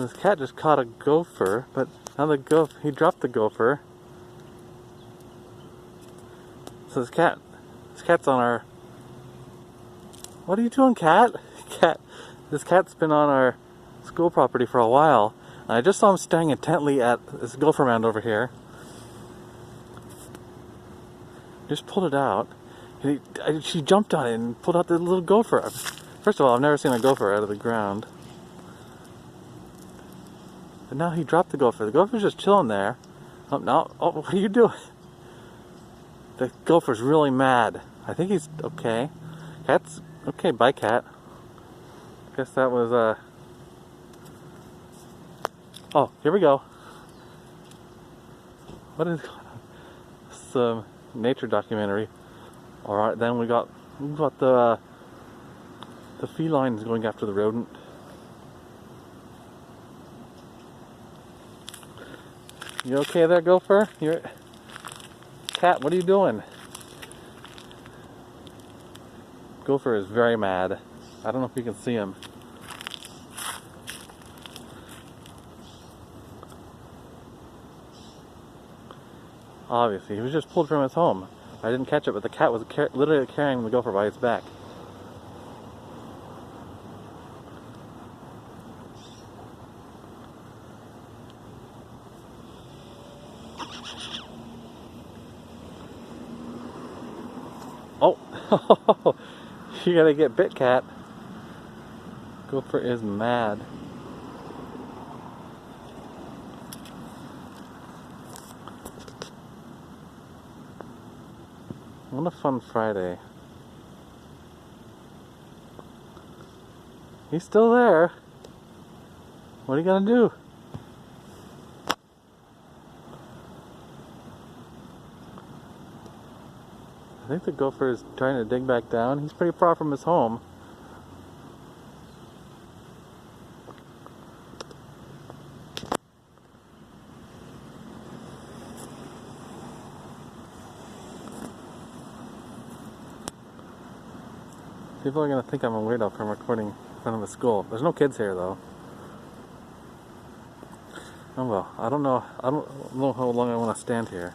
This cat just caught a gopher, but now he dropped the gopher. So this cat's on our... What are you doing, cat? This cat's been on our school property for a while, and I just saw him staring intently at this gopher mound over here. Just pulled it out. She jumped on it and pulled out the little gopher. First of all, I've never seen a gopher out of the ground. But now he dropped the gopher. The gopher's just chilling there. Oh, no. Oh, what are you doing? The gopher's really mad. I think he's okay. Cat's okay. Bye, cat. Guess that was, Oh, here we go. What is... It's a nature documentary. Alright, then we got the felines going after the rodent. You okay there, gopher? Cat, what are you doing? Gopher is very mad. I don't know if you can see him. Obviously, he was just pulled from his home. I didn't catch it, but the cat was literally carrying the gopher by its back. Oh, you gotta get bit, cat. Gopher is mad. What a fun Friday. He's still there. What are you gonna do? I think the gopher is trying to dig back down. He's pretty far from his home. People are gonna think I'm a weirdo from recording in front of the school. There's no kids here though. Oh well, I don't know how long I want to stand here.